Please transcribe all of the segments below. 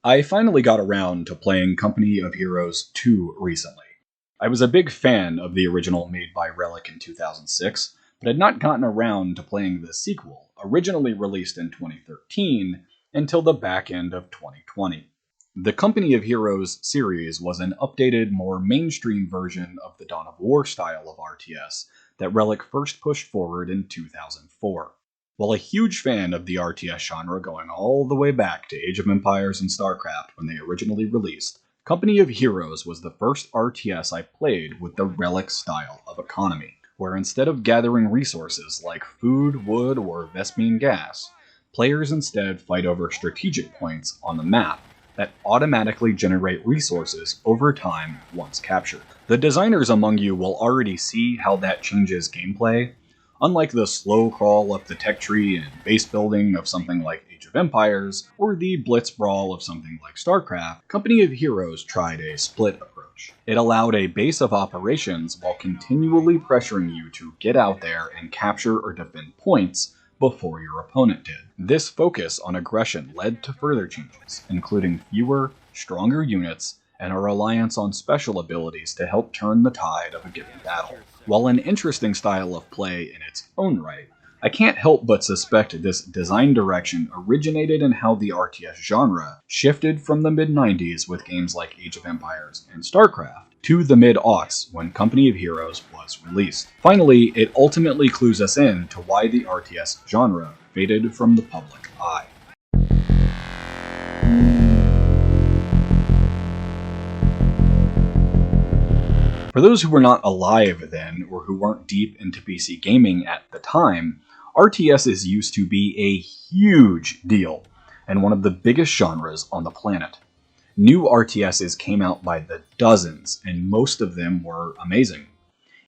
I finally got around to playing Company of Heroes 2 recently. I was a big fan of the original made by Relic in 2006, but had not gotten around to playing the sequel, originally released in 2013, until the back end of 2020. The Company of Heroes series was an updated, more mainstream version of the Dawn of War style of RTS that Relic first pushed forward in 2004. While a huge fan of the RTS genre going all the way back to Age of Empires and StarCraft when they originally released, Company of Heroes was the first RTS I played with the Relic style of economy, where instead of gathering resources like food, wood, or Vespene gas, players instead fight over strategic points on the map that automatically generate resources over time once captured. The designers among you will already see how that changes gameplay. Unlike the slow crawl up the tech tree and base building of something like Age of Empires, or the blitz brawl of something like StarCraft, Company of Heroes tried a split approach. It allowed a base of operations while continually pressuring you to get out there and capture or defend points before your opponent did. This focus on aggression led to further changes, including fewer, stronger units, and a reliance on special abilities to help turn the tide of a given battle. While an interesting style of play in its own right, I can't help but suspect this design direction originated in how the RTS genre shifted from the mid-90s with games like Age of Empires and StarCraft to the mid-aughts when Company of Heroes was released. Finally, it ultimately clues us in to why the RTS genre faded from the public eye. For those who were not alive then, or who weren't deep into PC gaming at the time, RTSs used to be a huge deal, and one of the biggest genres on the planet. New RTSs came out by the dozens, and most of them were amazing.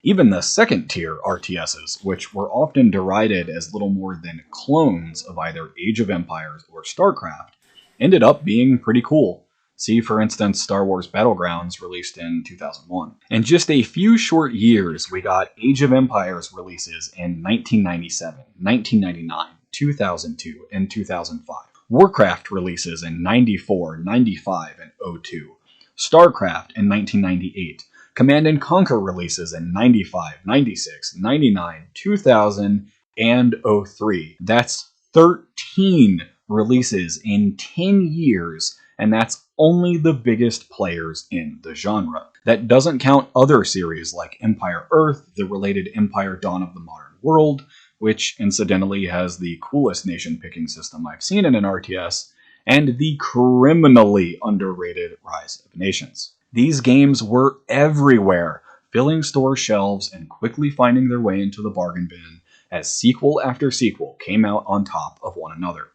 Even the second-tier RTSs, which were often derided as little more than clones of either Age of Empires or StarCraft, ended up being pretty cool. See, for instance, Star Wars Battlegrounds, released in 2001. In just a few short years, we got Age of Empires releases in 1997, 1999, 2002, and 2005. Warcraft releases in 94, 95, and 02. StarCraft in 1998. Command & Conquer releases in 95, 96, 99, 2000, and 03. That's 13 releases in 10 years, and that's only the biggest players in the genre. That doesn't count other series like Empire Earth, the related Empire Dawn of the Modern World, which incidentally has the coolest nation-picking system I've seen in an RTS, and the criminally underrated Rise of Nations. These games were everywhere, filling store shelves and quickly finding their way into the bargain bin as sequel after sequel came out on top of one another.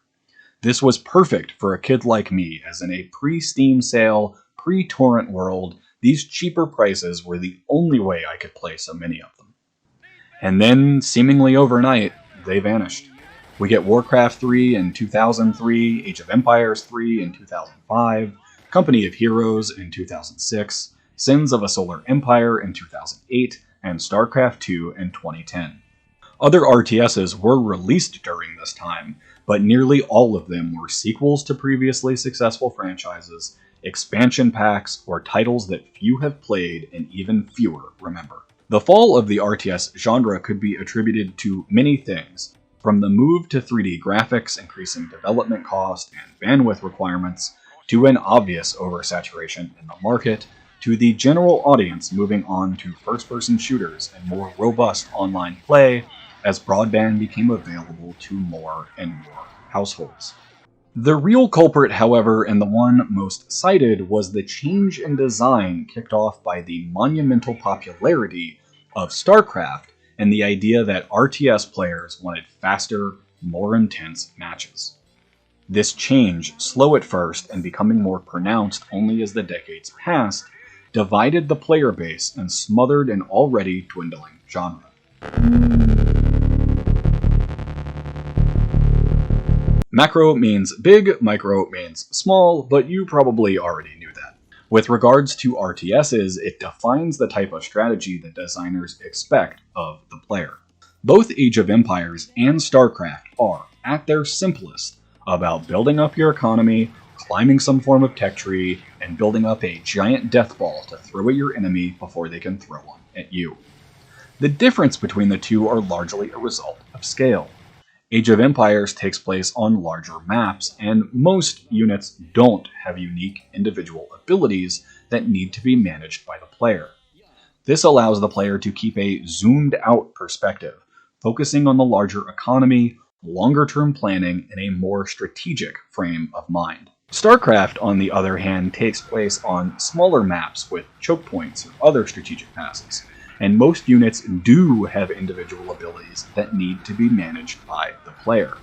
This was perfect for a kid like me, as in a pre-Steam sale, pre-torrent world, these cheaper prices were the only way I could play so many of them. And then, seemingly overnight, they vanished. We get Warcraft 3 in 2003, Age of Empires 3 in 2005, Company of Heroes in 2006, Sins of a Solar Empire in 2008, and StarCraft 2 in 2010. Other RTSs were released during this time, but nearly all of them were sequels to previously successful franchises, expansion packs, or titles that few have played and even fewer remember. The fall of the RTS genre could be attributed to many things, from the move to 3D graphics increasing development cost and bandwidth requirements, to an obvious oversaturation in the market, to the general audience moving on to first-person shooters and more robust online play as broadband became available to more and more households. The real culprit, however, and the one most cited, was the change in design kicked off by the monumental popularity of StarCraft and the idea that RTS players wanted faster, more intense matches. This change, slow at first and becoming more pronounced only as the decades passed, divided the player base and smothered an already dwindling genre. Macro means big, micro means small, but you probably already knew that. With regards to RTSs, it defines the type of strategy that designers expect of the player. Both Age of Empires and StarCraft are, at their simplest, about building up your economy, climbing some form of tech tree, and building up a giant death ball to throw at your enemy before they can throw one at you. The difference between the two are largely a result of scale. Age of Empires takes place on larger maps, and most units don't have unique individual abilities that need to be managed by the player. This allows the player to keep a zoomed-out perspective, focusing on the larger economy, longer-term planning, and a more strategic frame of mind. StarCraft, on the other hand, takes place on smaller maps with choke points or other strategic passes, and most units do have individual abilities that need to be managed by the player.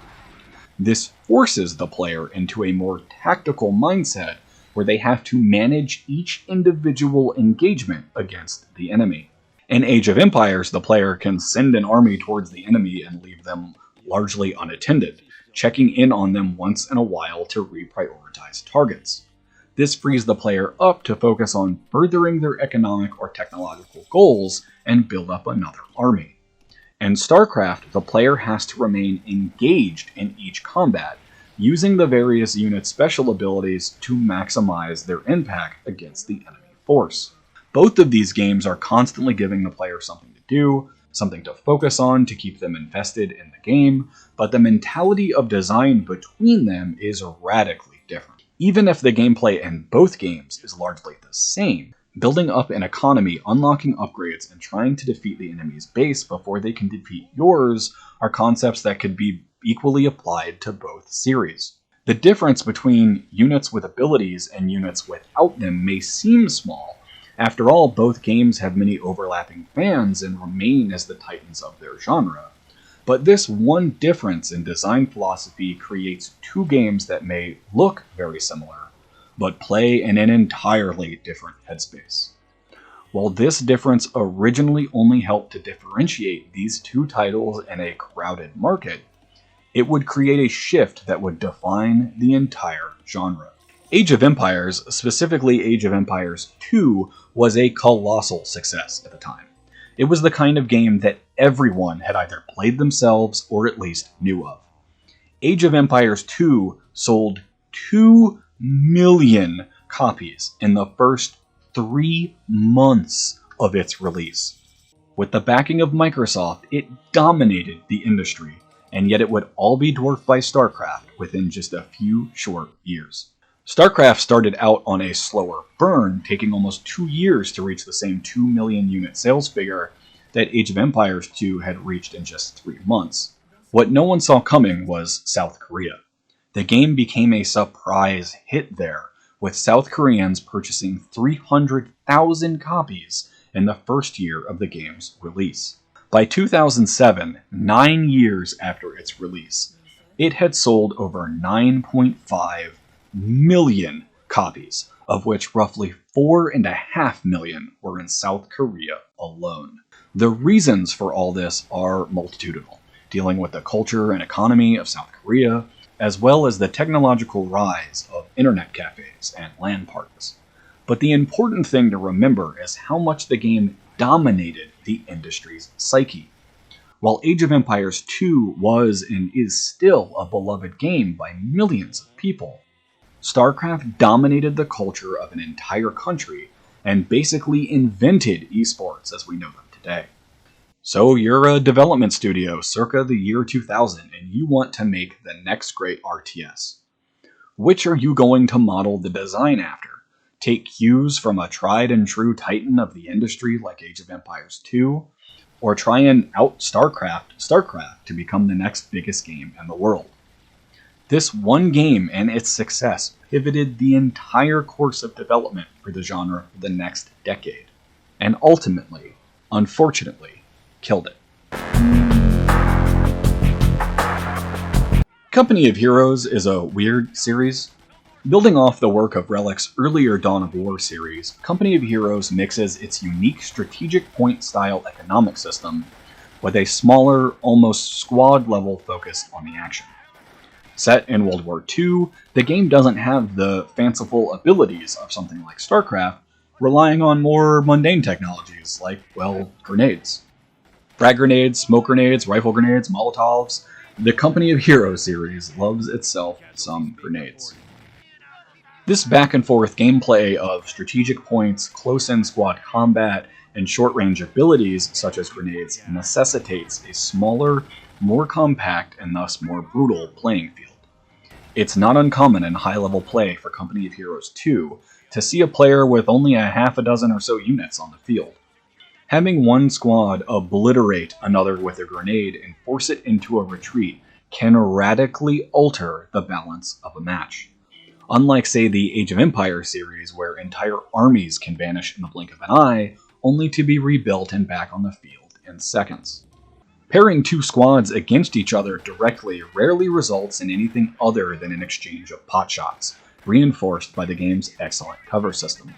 This forces the player into a more tactical mindset where they have to manage each individual engagement against the enemy. In Age of Empires, the player can send an army towards the enemy and leave them largely unattended, checking in on them once in a while to reprioritize targets. This frees the player up to focus on furthering their economic or technological goals and build up another army. In StarCraft, the player has to remain engaged in each combat, using the various units' special abilities to maximize their impact against the enemy force. Both of these games are constantly giving the player something to do, something to focus on to keep them invested in the game, but the mentality of design between them is radically different. Even if the gameplay in both games is largely the same, building up an economy, unlocking upgrades, and trying to defeat the enemy's base before they can defeat yours are concepts that could be equally applied to both series. The difference between units with abilities and units without them may seem small. After all, both games have many overlapping fans and remain as the titans of their genre. But this one difference in design philosophy creates two games that may look very similar, but play in an entirely different headspace. While this difference originally only helped to differentiate these two titles in a crowded market, it would create a shift that would define the entire genre. Age of Empires, specifically Age of Empires 2, was a colossal success at the time. It was the kind of game that everyone had either played themselves or at least knew of. Age of Empires 2 sold 2 million copies in the first 3 months of its release. With the backing of Microsoft, it dominated the industry, and yet it would all be dwarfed by StarCraft within just a few short years. StarCraft started out on a slower burn, taking almost 2 years to reach the same 2 million unit sales figure that Age of Empires 2 had reached in just 3 months. What no one saw coming was South Korea. The game became a surprise hit there, with South Koreans purchasing 300,000 copies in the first year of the game's release. By 2007, 9 years after its release, it had sold over 9.5 million copies, of which roughly 4.5 million were in South Korea alone. The reasons for all this are multitudinal, dealing with the culture and economy of South Korea, as well as the technological rise of internet cafes and LAN parties. But the important thing to remember is how much the game dominated the industry's psyche. While Age of Empires 2 was and is still a beloved game by millions of people, StarCraft dominated the culture of an entire country and basically invented esports as we know them today. So you're a development studio circa the year 2000 and you want to make the next great RTS. Which are you going to model the design after? Take cues from a tried and true titan of the industry like Age of Empires 2? Or try and out StarCraft to become the next biggest game in the world? This one game and its success pivoted the entire course of development for the genre for the next decade, and ultimately, unfortunately, killed it. Company of Heroes is a weird series. Building off the work of Relic's earlier Dawn of War series, Company of Heroes mixes its unique strategic point-style economic system with a smaller, almost squad-level focus on the action. Set in World War II, the game doesn't have the fanciful abilities of something like StarCraft, relying on more mundane technologies like, well, grenades. Frag grenades, smoke grenades, rifle grenades, Molotovs. The Company of Heroes series loves itself some grenades. This back and forth gameplay of strategic points, close-in squad combat, and short-range abilities such as grenades necessitates a smaller, more compact, and thus more brutal playing field. It's not uncommon in high-level play for Company of Heroes 2 to see a player with only a half a dozen or so units on the field. Having one squad obliterate another with a grenade and force it into a retreat can radically alter the balance of a match. Unlike, say, the Age of Empires series, where entire armies can vanish in the blink of an eye, only to be rebuilt and back on the field in seconds. Pairing two squads against each other directly rarely results in anything other than an exchange of potshots, reinforced by the game's excellent cover system.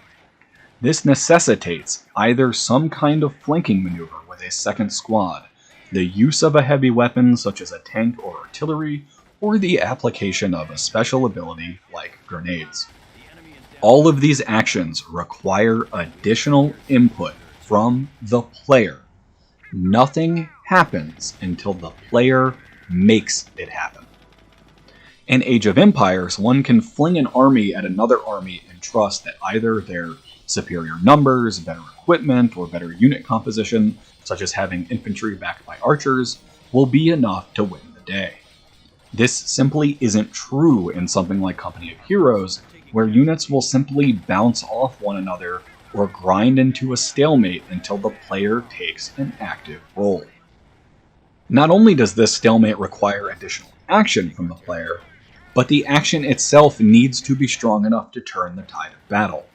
This necessitates either some kind of flanking maneuver with a second squad, the use of a heavy weapon such as a tank or artillery, or the application of a special ability like grenades. All of these actions require additional input from the player. Nothing happens until the player makes it happen. In Age of Empires, one can fling an army at another army and trust that either their superior numbers, better equipment, or better unit composition, such as having infantry backed by archers, will be enough to win the day. This simply isn't true in something like Company of Heroes, where units will simply bounce off one another or grind into a stalemate until the player takes an active role. Not only does this stalemate require additional action from the player, but the action itself needs to be strong enough to turn the tide of battle.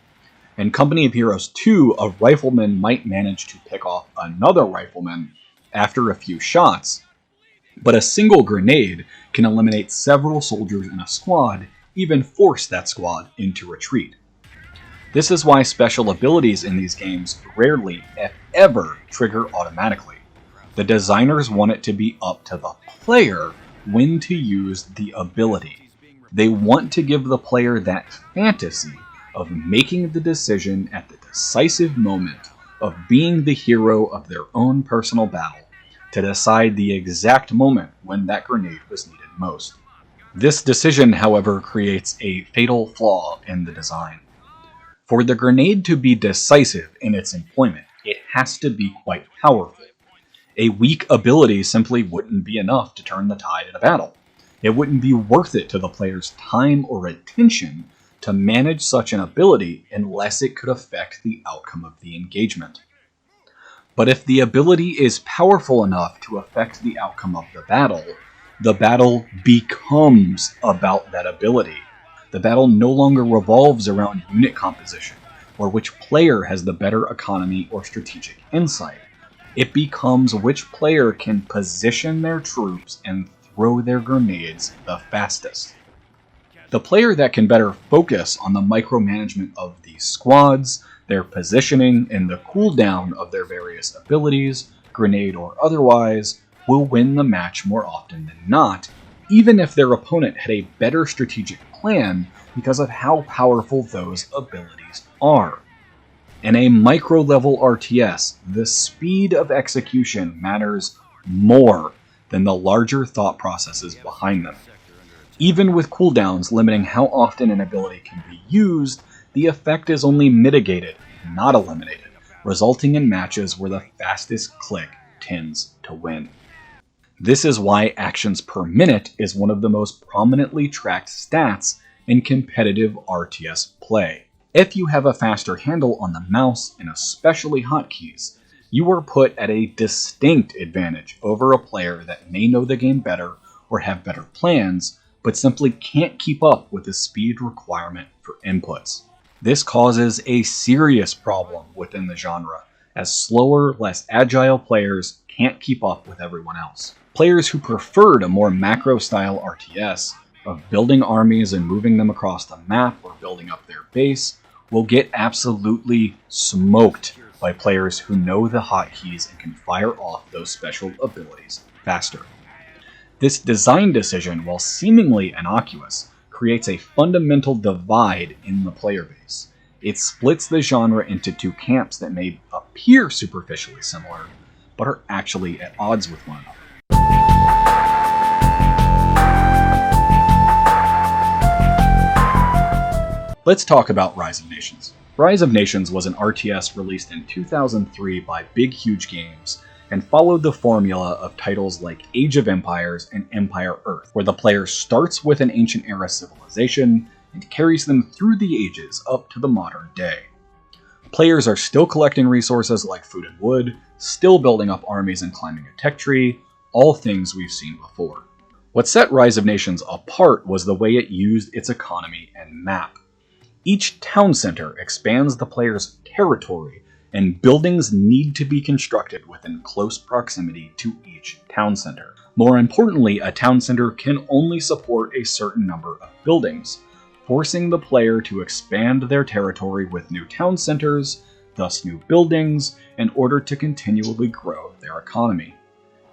In Company of Heroes 2, a rifleman might manage to pick off another rifleman after a few shots, but a single grenade can eliminate several soldiers in a squad, even force that squad into retreat. This is why special abilities in these games rarely, if ever, trigger automatically. The designers want it to be up to the player when to use the ability. They want to give the player that fantasy of making the decision at the decisive moment of being the hero of their own personal battle, to decide the exact moment when that grenade was needed most. This decision, however, creates a fatal flaw in the design. For the grenade to be decisive in its employment, it has to be quite powerful. A weak ability simply wouldn't be enough to turn the tide in a battle. It wouldn't be worth it to the player's time or attention to manage such an ability unless it could affect the outcome of the engagement. But if the ability is powerful enough to affect the outcome of the battle becomes about that ability. The battle no longer revolves around unit composition, or which player has the better economy or strategic insight. It becomes which player can position their troops and throw their grenades the fastest. The player that can better focus on the micromanagement of these squads, their positioning, and the cooldown of their various abilities, grenade or otherwise, will win the match more often than not, even if their opponent had a better strategic plan because of how powerful those abilities are. In a micro-level RTS, the speed of execution matters more than the larger thought processes behind them. Even with cooldowns limiting how often an ability can be used, the effect is only mitigated, not eliminated, resulting in matches where the fastest click tends to win. This is why actions per minute is one of the most prominently tracked stats in competitive RTS play. If you have a faster handle on the mouse and especially hotkeys, you are put at a distinct advantage over a player that may know the game better or have better plans, but simply can't keep up with the speed requirement for inputs. This causes a serious problem within the genre, as slower, less agile players can't keep up with everyone else. Players who preferred a more macro-style RTS of building armies and moving them across the map or building up their base will get absolutely smoked by players who know the hotkeys and can fire off those special abilities faster. This design decision, while seemingly innocuous, creates a fundamental divide in the player base. It splits the genre into two camps that may appear superficially similar, but are actually at odds with one another. Let's talk about Rise of Nations. Rise of Nations was an RTS released in 2003 by Big Huge Games and followed the formula of titles like Age of Empires and Empire Earth, where the player starts with an ancient era civilization and carries them through the ages up to the modern day. Players are still collecting resources like food and wood, still building up armies and climbing a tech tree, all things we've seen before. What set Rise of Nations apart was the way it used its economy and map. Each town center expands the player's territory, and buildings need to be constructed within close proximity to each town center. More importantly, a town center can only support a certain number of buildings, forcing the player to expand their territory with new town centers, thus new buildings, in order to continually grow their economy.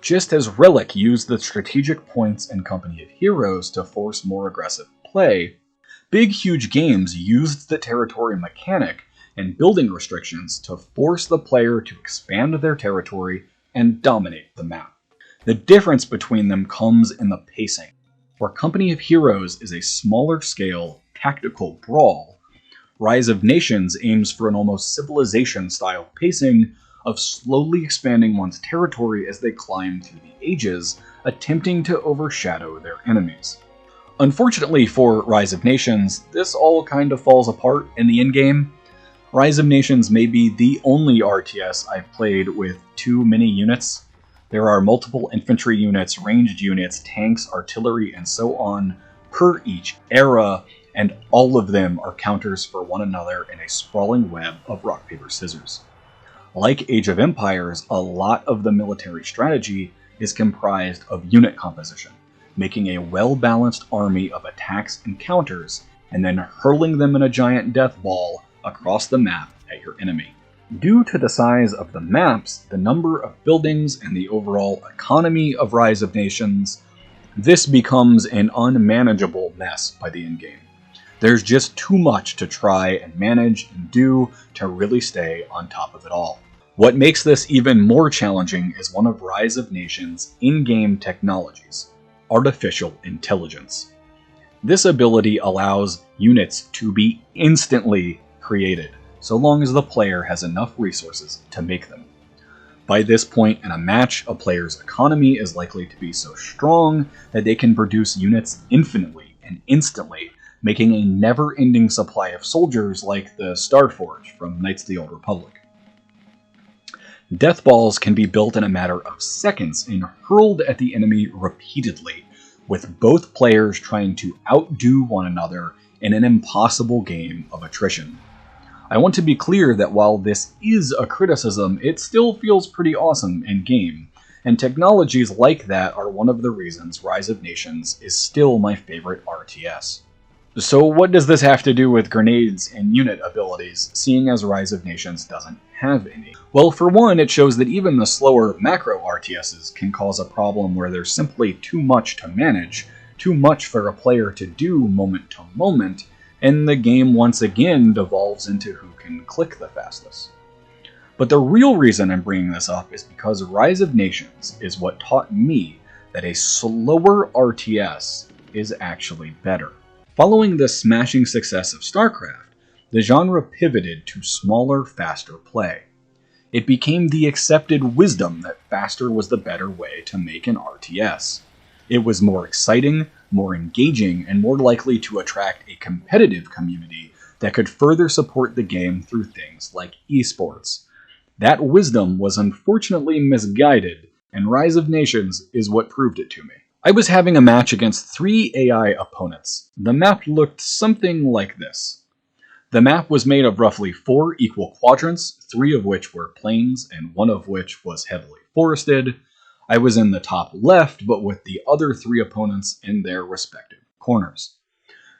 Just as Relic used the strategic points in Company of Heroes to force more aggressive play, Big Huge Games used the territory mechanic and building restrictions to force the player to expand their territory and dominate the map. The difference between them comes in the pacing. Where Company of Heroes is a smaller scale, tactical brawl, Rise of Nations aims for an almost civilization-style pacing of slowly expanding one's territory as they climb through the ages, attempting to overshadow their enemies. Unfortunately for Rise of Nations, this all kind of falls apart in the endgame. Rise of Nations may be the only RTS I've played with too many units. There are multiple infantry units, ranged units, tanks, artillery, and so on per each era, and all of them are counters for one another in a sprawling web of rock, paper, scissors. Like Age of Empires, a lot of the military strategy is comprised of unit composition, making a well-balanced army of attacks and counters, and then hurling them in a giant death ball across the map at your enemy. Due to the size of the maps, the number of buildings, and the overall economy of Rise of Nations, this becomes an unmanageable mess by the endgame. There's just too much to try and manage and do to really stay on top of it all. What makes this even more challenging is one of Rise of Nations' in-game technologies, artificial intelligence. This ability allows units to be instantly created, so long as the player has enough resources to make them. By this point in a match, a player's economy is likely to be so strong that they can produce units infinitely and instantly, making a never-ending supply of soldiers like the Starforge from Knights of the Old Republic. Death balls can be built in a matter of seconds and hurled at the enemy repeatedly, with both players trying to outdo one another in an impossible game of attrition. I want to be clear that while this is a criticism, it still feels pretty awesome in game, and technologies like that are one of the reasons Rise of Nations is still my favorite RTS. So what does this have to do with grenades and unit abilities, seeing as Rise of Nations doesn't have any? Well, for one, it shows that even the slower macro RTSs can cause a problem where there's simply too much to manage, too much for a player to do moment to moment, and the game once again devolves into who can click the fastest. But the real reason I'm bringing this up is because Rise of Nations is what taught me that a slower RTS is actually better. Following the smashing success of StarCraft, the genre pivoted to smaller, faster play. It became the accepted wisdom that faster was the better way to make an RTS. It was more exciting, more engaging, and more likely to attract a competitive community that could further support the game through things like esports. That wisdom was unfortunately misguided, and Rise of Nations is what proved it to me. I was having a match against 3 AI opponents. The map looked something like this. The map was made of roughly 4 equal quadrants, 3 of which were plains and 1 of which was heavily forested. I was in the top left, but with the other 3 opponents in their respective corners.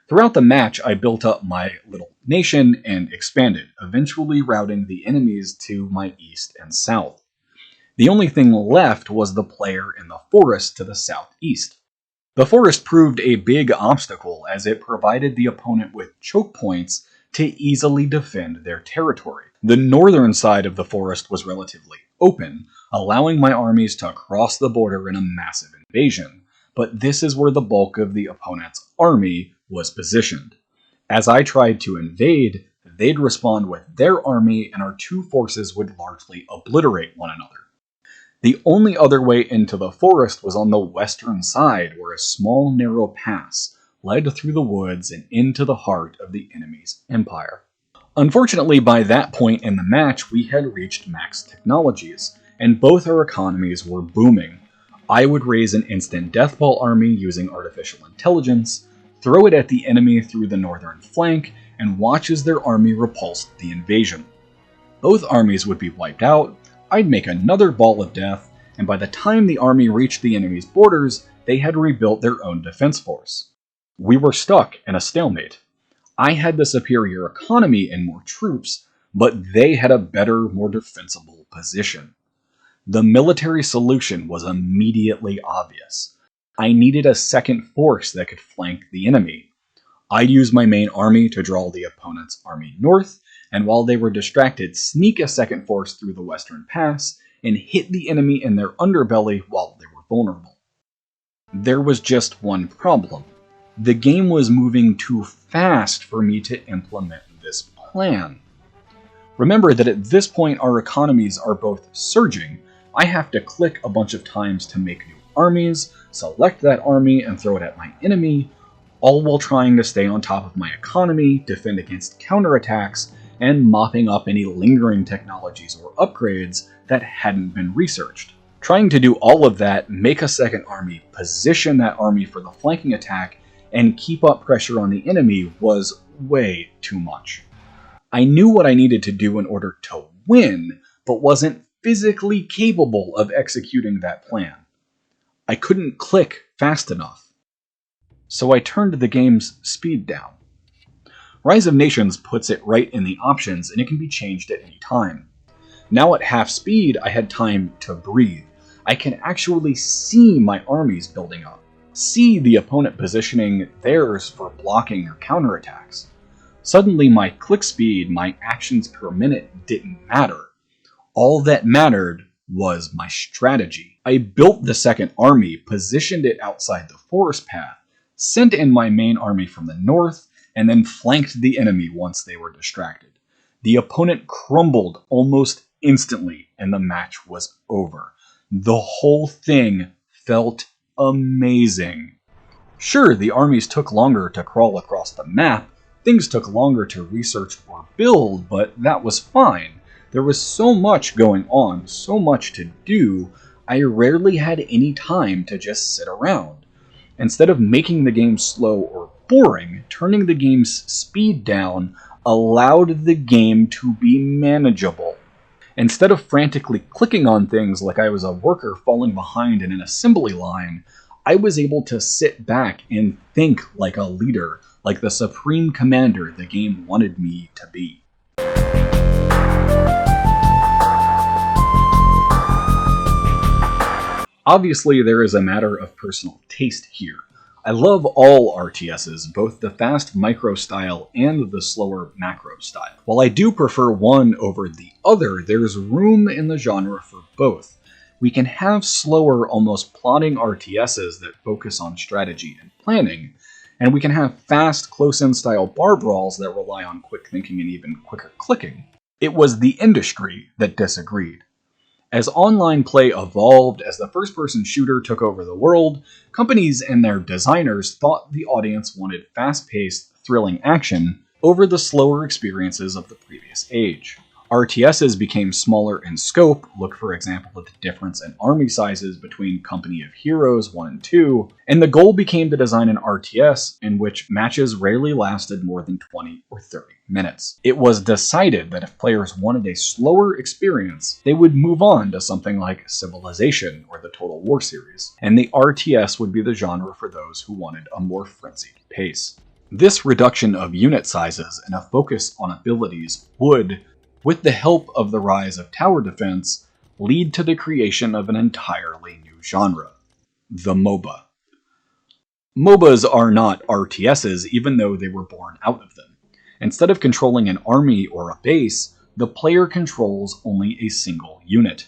Throughout the match, I built up my little nation and expanded, eventually routing the enemies to my east and south. The only thing left was the player in the forest to the southeast. The forest proved a big obstacle as it provided the opponent with choke points to easily defend their territory. The northern side of the forest was relatively open, allowing my armies to cross the border in a massive invasion, but this is where the bulk of the opponent's army was positioned. As I tried to invade, they'd respond with their army, and our two forces would largely obliterate one another. The only other way into the forest was on the western side, where a small narrow pass led through the woods and into the heart of the enemy's empire. Unfortunately, by that point in the match, we had reached max technologies, and both our economies were booming. I would raise an instant death ball army using artificial intelligence, throw it at the enemy through the northern flank, and watch as their army repulsed the invasion. Both armies would be wiped out, I'd make another ball of death, and by the time the army reached the enemy's borders, they had rebuilt their own defense force. We were stuck in a stalemate. I had the superior economy and more troops, but they had a better, more defensible position. The military solution was immediately obvious. I needed a second force that could flank the enemy. I'd use my main army to draw the opponent's army north, and while they were distracted, sneak a second force through the western pass and hit the enemy in their underbelly while they were vulnerable. There was just one problem. The game was moving too fast for me to implement this plan. Remember that at this point our economies are both surging. I have to click a bunch of times to make new armies, select that army and throw it at my enemy, all while trying to stay on top of my economy, defend against counterattacks, and mopping up any lingering technologies or upgrades that hadn't been researched. Trying to do all of that, make a second army, position that army for the flanking attack, and keep up pressure on the enemy was way too much. I knew what I needed to do in order to win, but wasn't physically capable of executing that plan. I couldn't click fast enough. So I turned the game's speed down. Rise of Nations puts it right in the options, and it can be changed at any time. Now at half speed, I had time to breathe. I can actually see my armies building up, see the opponent positioning theirs for blocking or counterattacks. Suddenly my click speed, my actions per minute didn't matter. All that mattered was my strategy. I built the second army, positioned it outside the forest path, sent in my main army from the north, and then flanked the enemy once they were distracted. The opponent crumbled almost instantly, and the match was over. The whole thing felt amazing. Sure, the armies took longer to crawl across the map, things took longer to research or build, but that was fine. There was so much going on, so much to do, I rarely had any time to just sit around. Instead of making the game slow or boring, turning the game's speed down allowed the game to be manageable. Instead of frantically clicking on things like I was a worker falling behind in an assembly line, I was able to sit back and think like a leader, like the supreme commander the game wanted me to be. Obviously, there is a matter of personal taste here. I love all RTSs, both the fast micro style and the slower macro style. While I do prefer one over the other, there's room in the genre for both. We can have slower, almost plodding RTSs that focus on strategy and planning, and we can have fast, close-in style bar brawls that rely on quick thinking and even quicker clicking. It was the industry that disagreed. As online play evolved, as the first-person shooter took over the world, companies and their designers thought the audience wanted fast-paced, thrilling action over the slower experiences of the previous age. RTSs became smaller in scope. Look, for example, at the difference in army sizes between Company of Heroes 1 and 2, and the goal became to design an RTS in which matches rarely lasted more than 20 or 30 minutes. It was decided that if players wanted a slower experience, they would move on to something like Civilization or the Total War series, and the RTS would be the genre for those who wanted a more frenzied pace. This reduction of unit sizes and a focus on abilities would, with the help of the rise of tower defense, lead to the creation of an entirely new genre, the MOBA. MOBAs are not RTSs, even though they were born out of them. Instead of controlling an army or a base, the player controls only a single unit.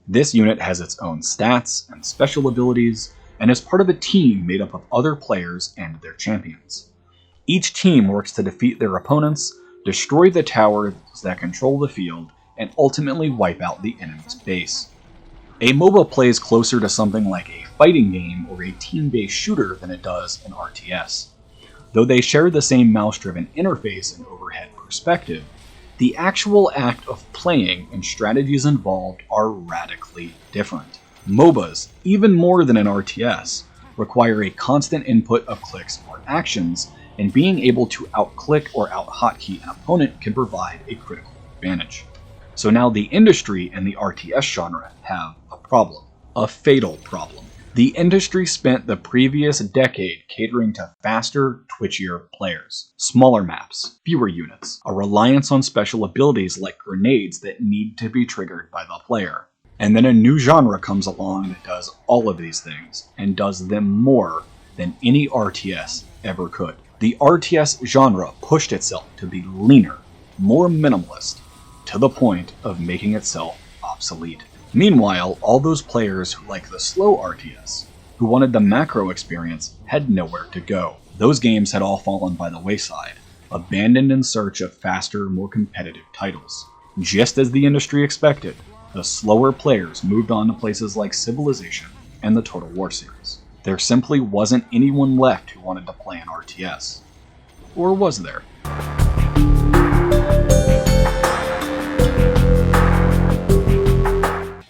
This unit has its own stats and special abilities, and is part of a team made up of other players and their champions. Each team works to defeat their opponents, destroy the towers that control the field, and ultimately wipe out the enemy's base. A MOBA plays closer to something like a fighting game or a team-based shooter than it does an RTS. Though they share the same mouse-driven interface and overhead perspective, the actual act of playing and strategies involved are radically different. MOBAs, even more than an RTS, require a constant input of clicks or actions, and being able to out-click or out-hotkey an opponent can provide a critical advantage. So now the industry and the RTS genre have a problem. A fatal problem. The industry spent the previous decade catering to faster, twitchier players. Smaller maps, fewer units, a reliance on special abilities like grenades that need to be triggered by the player. And then a new genre comes along that does all of these things, and does them more than any RTS ever could. The RTS genre pushed itself to be leaner, more minimalist, to the point of making itself obsolete. Meanwhile, all those players who like the slow RTS, who wanted the macro experience, had nowhere to go. Those games had all fallen by the wayside, abandoned in search of faster, more competitive titles. Just as the industry expected, the slower players moved on to places like Civilization and the Total War series. There simply wasn't anyone left who wanted to play an RTS. Or was there?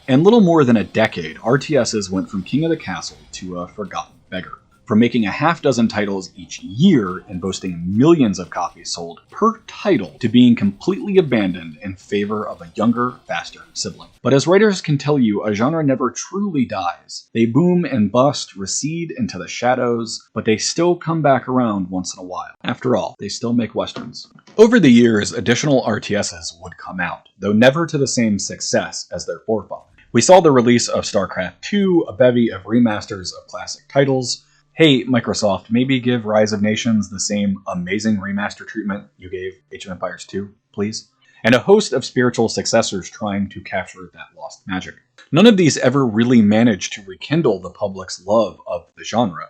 In little more than a decade, RTSs went from king of the castle to a forgotten beggar. From making a half dozen titles each year and boasting millions of copies sold per title, to being completely abandoned in favor of a younger, faster sibling. But as writers can tell you, a genre never truly dies. They boom and bust, recede into the shadows, but they still come back around once in a while. After all, they still make westerns. Over the years, additional RTSs would come out, though never to the same success as their forefathers. We saw the release of StarCraft II, a bevy of remasters of classic titles. Hey, Microsoft, maybe give Rise of Nations the same amazing remaster treatment you gave Age of Empires 2, please? And a host of spiritual successors trying to capture that lost magic. None of these ever really managed to rekindle the public's love of the genre,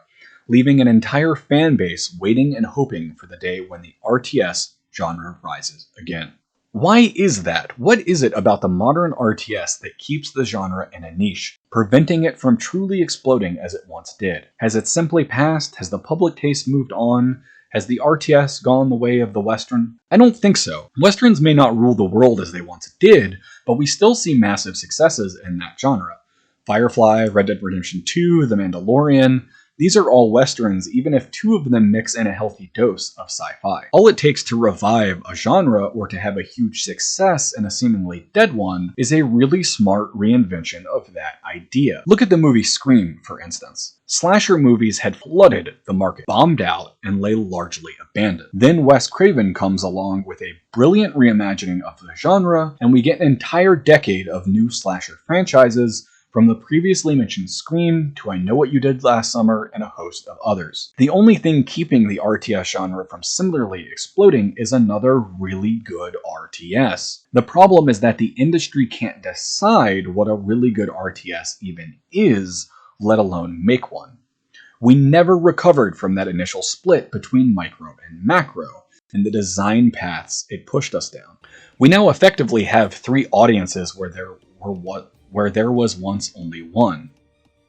leaving an entire fan base waiting and hoping for the day when the RTS genre rises again. Why is that? What is it about the modern RTS that keeps the genre in a niche, preventing it from truly exploding as it once did? Has it simply passed? Has the public taste moved on? Has the RTS gone the way of the Western? I don't think so. Westerns may not rule the world as they once did, but we still see massive successes in that genre. Firefly, Red Dead Redemption 2, The Mandalorian. These are all westerns, even if two of them mix in a healthy dose of sci-fi. All it takes to revive a genre or to have a huge success in a seemingly dead one is a really smart reinvention of that idea. Look at the movie Scream, for instance. Slasher movies had flooded the market, bombed out, and lay largely abandoned. Then Wes Craven comes along with a brilliant reimagining of the genre, and we get an entire decade of new slasher franchises, from the previously mentioned Scream to I Know What You Did Last Summer and a host of others. The only thing keeping the RTS genre from similarly exploding is another really good RTS. The problem is that the industry can't decide what a really good RTS even is, let alone make one. We never recovered from that initial split between micro and macro, and the design paths it pushed us down. We now effectively have three audiences where there was once only one.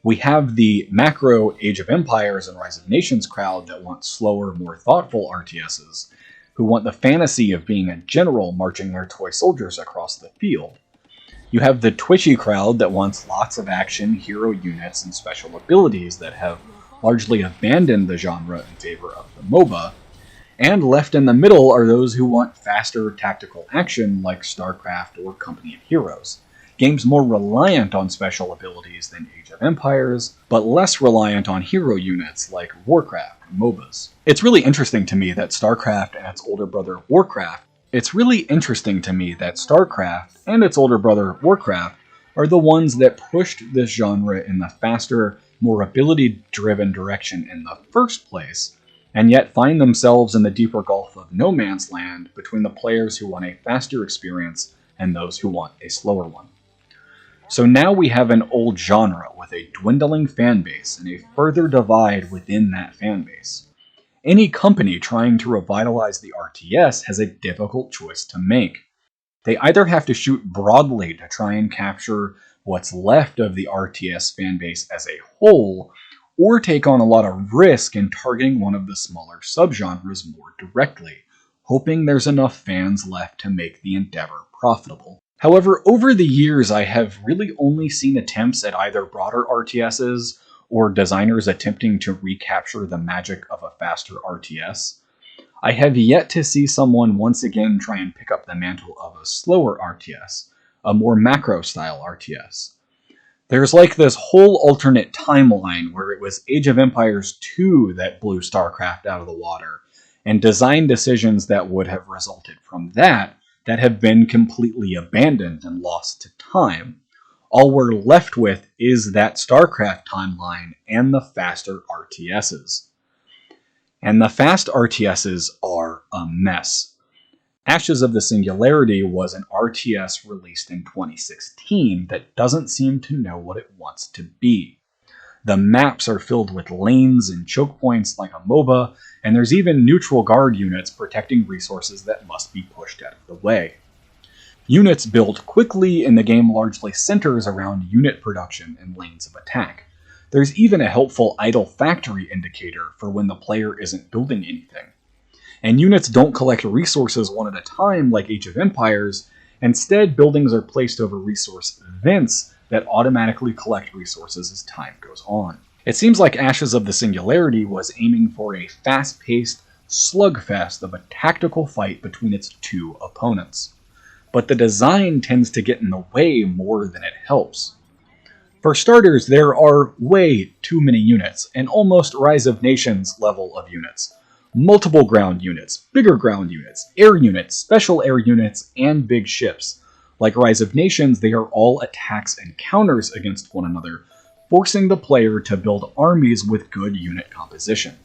We have the macro Age of Empires and Rise of Nations crowd that want slower, more thoughtful RTSs, who want the fantasy of being a general marching their toy soldiers across the field. You have the twitchy crowd that wants lots of action, hero units, and special abilities that have largely abandoned the genre in favor of the MOBA. And left in the middle are those who want faster tactical action like StarCraft or Company of Heroes. Games more reliant on special abilities than Age of Empires, but less reliant on hero units like Warcraft and MOBAs. It's really interesting to me that StarCraft and its older brother Warcraft are the ones that pushed this genre in the faster, more ability-driven direction in the first place, and yet find themselves in the deeper gulf of no man's land between the players who want a faster experience and those who want a slower one. So now we have an old genre with a dwindling fan base and a further divide within that fan base. Any company trying to revitalize the RTS has a difficult choice to make. They either have to shoot broadly to try and capture what's left of the RTS fanbase as a whole, or take on a lot of risk in targeting one of the smaller subgenres more directly, hoping there's enough fans left to make the endeavor profitable. However, over the years, I have really only seen attempts at either broader RTSs or designers attempting to recapture the magic of a faster RTS. I have yet to see someone once again try and pick up the mantle of a slower RTS, a more macro-style RTS. There's like this whole alternate timeline where it was Age of Empires 2 that blew StarCraft out of the water, and design decisions that would have resulted from that have been completely abandoned and lost to time. All we're left with is that StarCraft timeline and the faster RTSs. And the fast RTSs are a mess. Ashes of the Singularity was an RTS released in 2016 that doesn't seem to know what it wants to be. The maps are filled with lanes and choke points like a MOBA, and there's even neutral guard units protecting resources that must be pushed out of the way. Units built quickly in the game largely centers around unit production and lanes of attack. There's even a helpful idle factory indicator for when the player isn't building anything. And units don't collect resources one at a time like Age of Empires. Instead, buildings are placed over resource vents that automatically collect resources as time goes on. It seems like Ashes of the Singularity was aiming for a fast-paced slugfest of a tactical fight between its two opponents. But the design tends to get in the way more than it helps. For starters, there are way too many units, an almost Rise of Nations level of units. Multiple ground units, bigger ground units, air units, special air units, and big ships. Like Rise of Nations, they are all attacks and counters against one another, forcing the player to build armies with good unit composition.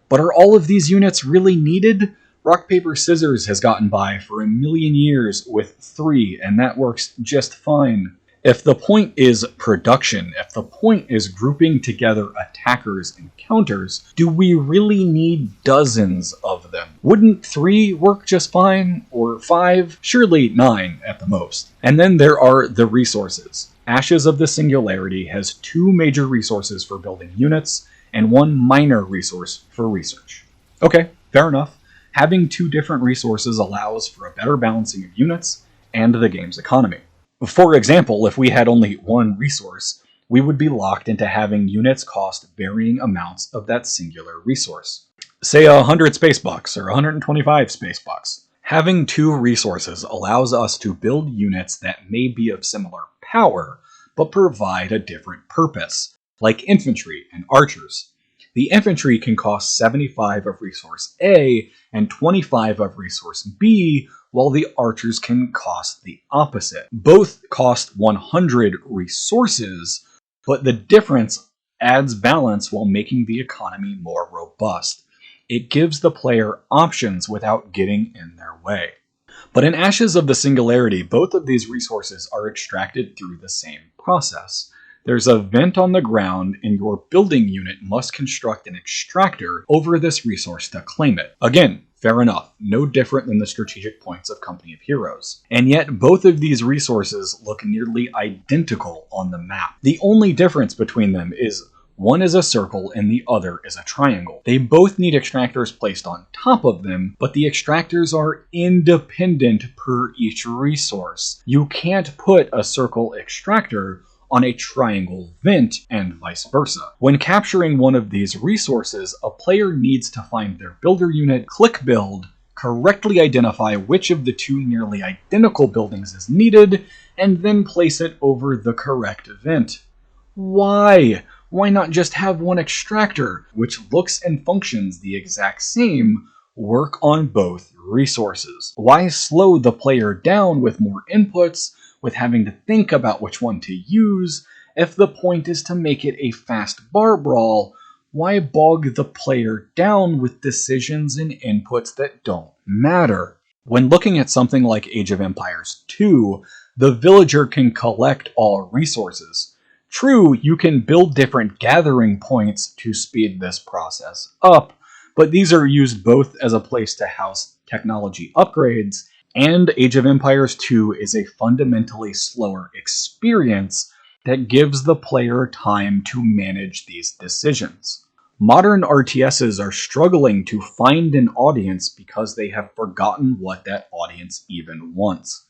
But are all of these units really needed? Rock, Paper, Scissors has gotten by for 1,000,000 years with 3, and that works just fine. If the point is production, if the point is grouping together attackers and counters, do we really need dozens of them? Wouldn't 3 work just fine? Or 5? Surely 9 at the most. And then there are the resources. Ashes of the Singularity has 2 major resources for building units, and 1 minor resource for research. Okay, fair enough. Having 2 different resources allows for a better balancing of units and the game's economy. For example, if we had only 1 resource, we would be locked into having units cost varying amounts of that singular resource. Say 100 space bucks or 125 space bucks. Having 2 resources allows us to build units that may be of similar power, but provide a different purpose, like infantry and archers. The infantry can cost 75 of resource A and 25 of resource B, while the archers can cost the opposite. Both cost 100 resources, but the difference adds balance while making the economy more robust. It gives the player options without getting in their way. But in Ashes of the Singularity, both of these resources are extracted through the same process. There's a vent on the ground, and your building unit must construct an extractor over this resource to claim it. Again, fair enough, no different than the strategic points of Company of Heroes. And yet, both of these resources look nearly identical on the map. The only difference between them is one is a circle and the other is a triangle. They both need extractors placed on top of them, but the extractors are independent per each resource. You can't put a circle extractor on a triangle vent, and vice versa. When capturing one of these resources, a player needs to find their builder unit, click build, correctly identify which of the 2 nearly identical buildings is needed, and then place it over the correct vent. Why? Why not just have one extractor, which looks and functions the exact same, work on both resources? Why slow the player down with more inputs, with having to think about which one to use? If the point is to make it a fast bar brawl, why bog the player down with decisions and inputs that don't matter? When looking at something like Age of Empires 2, the villager can collect all resources. True, you can build different gathering points to speed this process up, but these are used both as a place to house technology upgrades, and Age of Empires 2 is a fundamentally slower experience that gives the player time to manage these decisions. Modern RTSs are struggling to find an audience because they have forgotten what that audience even wants.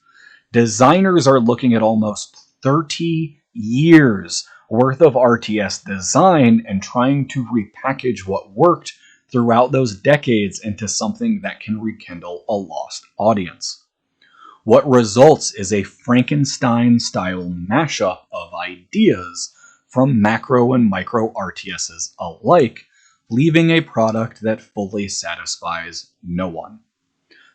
Designers are looking at almost 30 years worth of RTS design and trying to repackage what worked throughout those decades into something that can rekindle a lost audience. What results is a Frankenstein-style mashup of ideas from macro and micro RTSs alike, leaving a product that fully satisfies no one.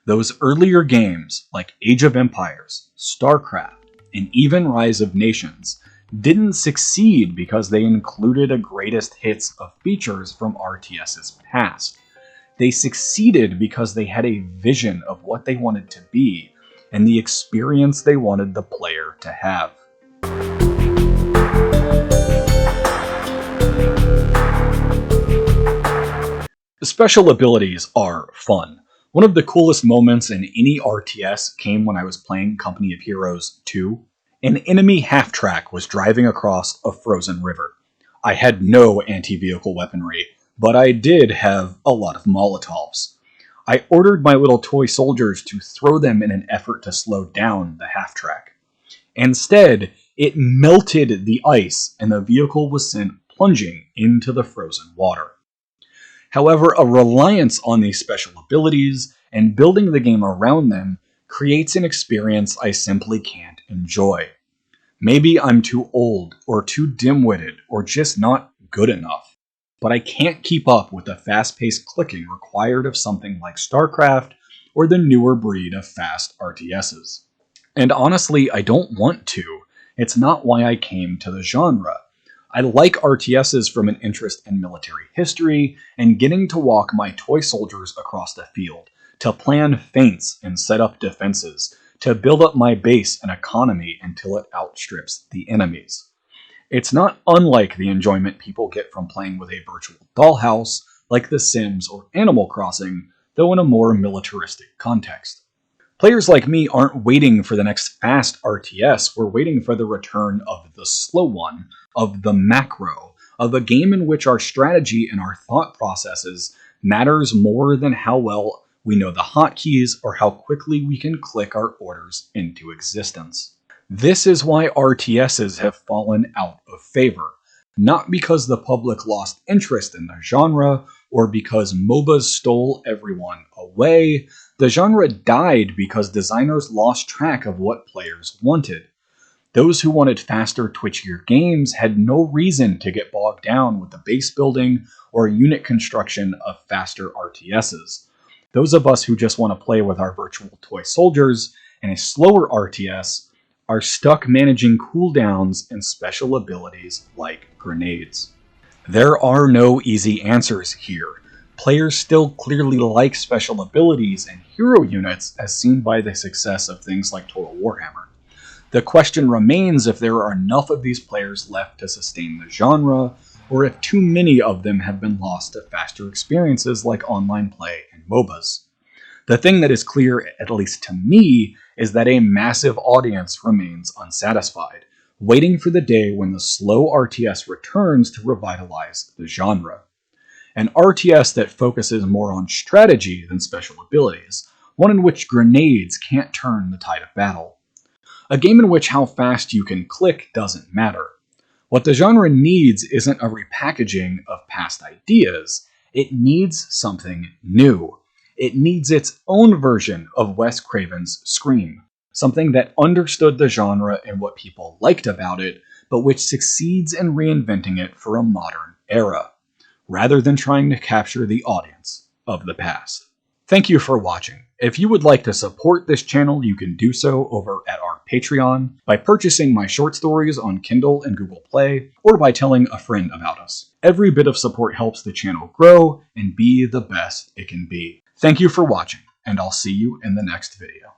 Those earlier games, like Age of Empires, StarCraft, and even Rise of Nations, didn't succeed because they included a greatest hits of features from RTS's past. They succeeded because they had a vision of what they wanted to be and the experience they wanted the player to have. Special abilities are fun. One of the coolest moments in any RTS came when I was playing Company of Heroes 2. An enemy half-track was driving across a frozen river. I had no anti-vehicle weaponry, but I did have a lot of Molotovs. I ordered my little toy soldiers to throw them in an effort to slow down the half-track. Instead, it melted the ice and the vehicle was sent plunging into the frozen water. However, a reliance on these special abilities and building the game around them creates an experience I simply can't enjoy. Maybe I'm too old, or too dim-witted, or just not good enough, but I can't keep up with the fast-paced clicking required of something like StarCraft or the newer breed of fast RTSs. And honestly, I don't want to. It's not why I came to the genre. I like RTSs from an interest in military history and getting to walk my toy soldiers across the field, to plan feints and set up defenses, to build up my base and economy until it outstrips the enemies. It's not unlike the enjoyment people get from playing with a virtual dollhouse, like The Sims or Animal Crossing, though in a more militaristic context. Players like me aren't waiting for the next fast RTS, we're waiting for the return of the slow one, of the macro, of a game in which our strategy and our thought processes matters more than how well we know the hotkeys or how quickly we can click our orders into existence. This is why RTSs have fallen out of favor, not because the public lost interest in the genre or because MOBAs stole everyone away. The genre died because designers lost track of what players wanted. Those who wanted faster, twitchier games had no reason to get bogged down with the base building or unit construction of faster RTSs. Those of us who just want to play with our virtual toy soldiers in a slower RTS are stuck managing cooldowns and special abilities like grenades. There are no easy answers here. Players still clearly like special abilities and hero units as seen by the success of things like Total Warhammer. The question remains if there are enough of these players left to sustain the genre, or if too many of them have been lost to faster experiences like online play and MOBAs. The thing that is clear, at least to me, is that a massive audience remains unsatisfied, waiting for the day when the slow RTS returns to revitalize the genre. An RTS that focuses more on strategy than special abilities, one in which grenades can't turn the tide of battle. A game in which how fast you can click doesn't matter. What the genre needs isn't a repackaging of past ideas, it needs something new. It needs its own version of Wes Craven's Scream, something that understood the genre and what people liked about it, but which succeeds in reinventing it for a modern era, rather than trying to capture the audience of the past. Thank you for watching. If you would like to support this channel, you can do so over at our Patreon by purchasing my short stories on Kindle and Google Play, or by telling a friend about us. Every bit of support helps the channel grow and be the best it can be. Thank you for watching, and I'll see you in the next video.